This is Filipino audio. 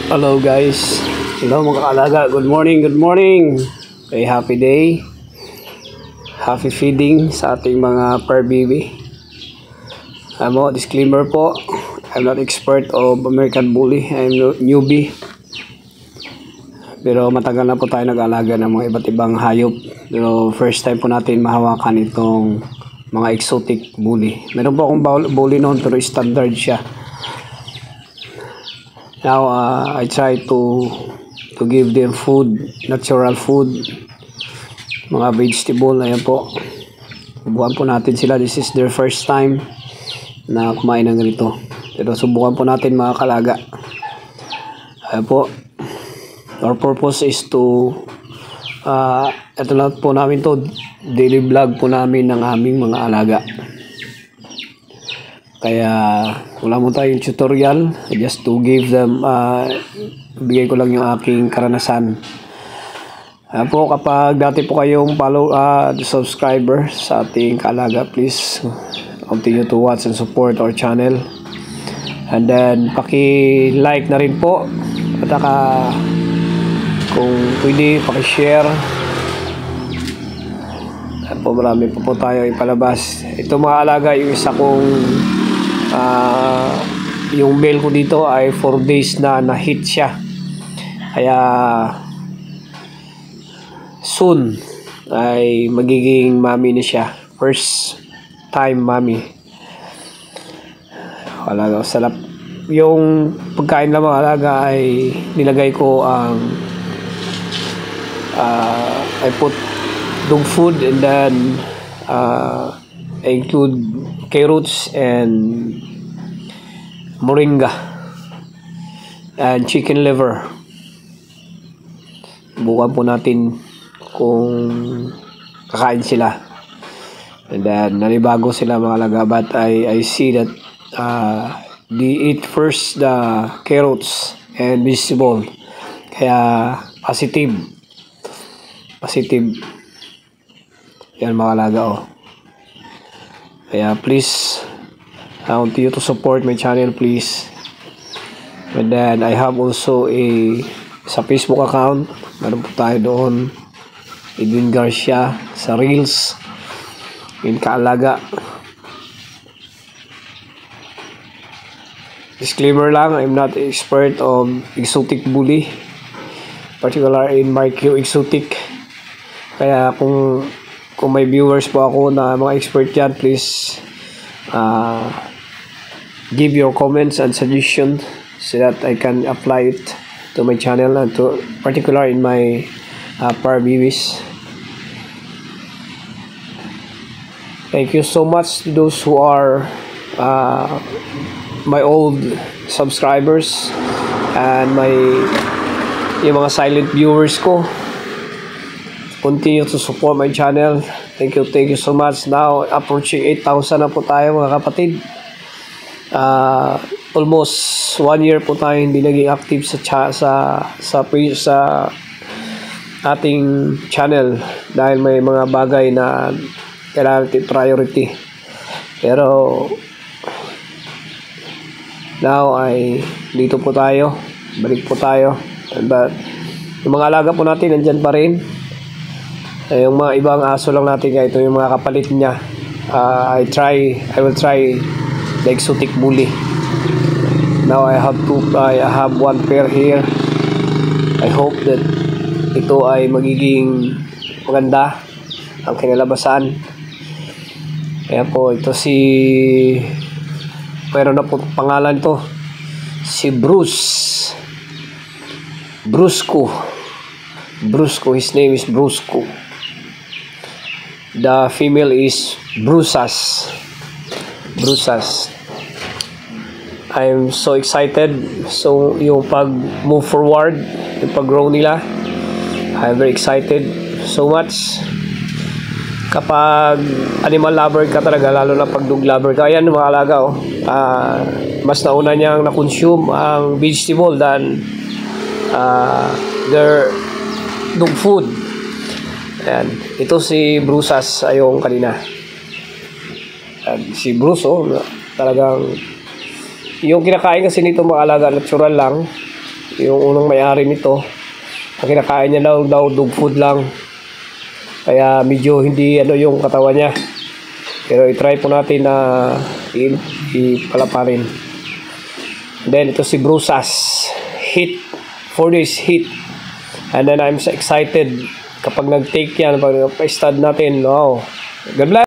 Hello guys. Hello mga kaalaga. Good morning, good morning. Okay, happy day. Happy feeding sa ating mga fur baby. Disclaimer po. I'm not expert of American Bully. I'm newbie. Pero matagal na po tayo nag-alaga ng mga iba't ibang hayop. Pero first time po natin mahawakan itong mga exotic bully. Meron po akong bully noon pero standard siya. Now I try to give them food, natural food, mga vegetable. Ayan po, subukan po natin sila. This is their first time na kumain ng ganito, pero subukan po natin mga kalaga. Ayan po, our purpose is to ito lang po namin to, daily vlog po namin ng aming mga alaga. Kaya wala mo tayong tutorial, just to give them, bigay ko lang yung aking karanasan. Po, kapag dati po kayong subscriber sa ating kaalaga, please continue to watch and support our channel. And then paki-like na rin po, at kung pwede paki-share. Po, marami po tayo ipalabas. Ito mga alaga, yung isa kong yung male ko dito ay 4 days na hit siya, kaya soon ay magiging mommy na siya, first time mommy. Alaga, sarap yung pagkain lang mga alaga. Ay nilagay ko ang I put dog food, and then I include carrots and moringa and chicken liver. Bukan po natin kung kakain sila, and then nanibago sila mga alaga, but I see that they eat first the carrots and vegetable, kaya positive yan mga alaga. Kaya please, I want you to support my channel please. And then I have also sa Facebook account, meron po tayo doon, Edwin Garcia sa Reels in Kaalaga. Disclaimer lang, I'm not expert of exotic bully, particular in Marquio exotic. Kaya kung may viewers po ako na mga expert yan, please give your comments and suggestions so that I can apply it to my channel, and to particular in my fur babies. Thank you so much to those who are my old subscribers and yung mga silent viewers ko. Continue to support my channel. Thank you so much. Now approaching 8,000 na po tayo mga kapatid. Almost 1 year po tayo hindi naging active sa ating channel dahil may mga bagay na kailangan priority. Pero now ay dito po tayo, balik po tayo. But yung mga alaga po natin nandyan pa rin. Yung mga ibang aso lang natin, ito yung mga kapalit niya. I will try the exotic bully. Now I have one pair here. I hope that ito ay magiging maganda ang kinalabasan. Kaya po, ito mayroon na po pangalan to, si Brusco. His name is Brusco. The female is Brusas. I'm so excited. So yung pag-move forward, yung pag-grow nila, I'm very excited so much. Kapag animal lover ka talaga, lalo na pag dog lover ka, ayan mga alaga, mas nauna niyang na-consume ang vegetable than their dog food. Ayan. Ito si Brusas ayong kanina. Si Bruce, talagang yung kinakain kasi nito mga alaga, natural lang. yung unang may-ari nito. Ang kinakain niya daw dog food lang. Kaya medyo hindi yung katawan niya. Pero i-try po natin na ipalaparin. Then ito si Brusas. Heat. 4 days heat. And then I'm so excited kapag nag-take yan, pag pa-stud natin. Wow. God bless.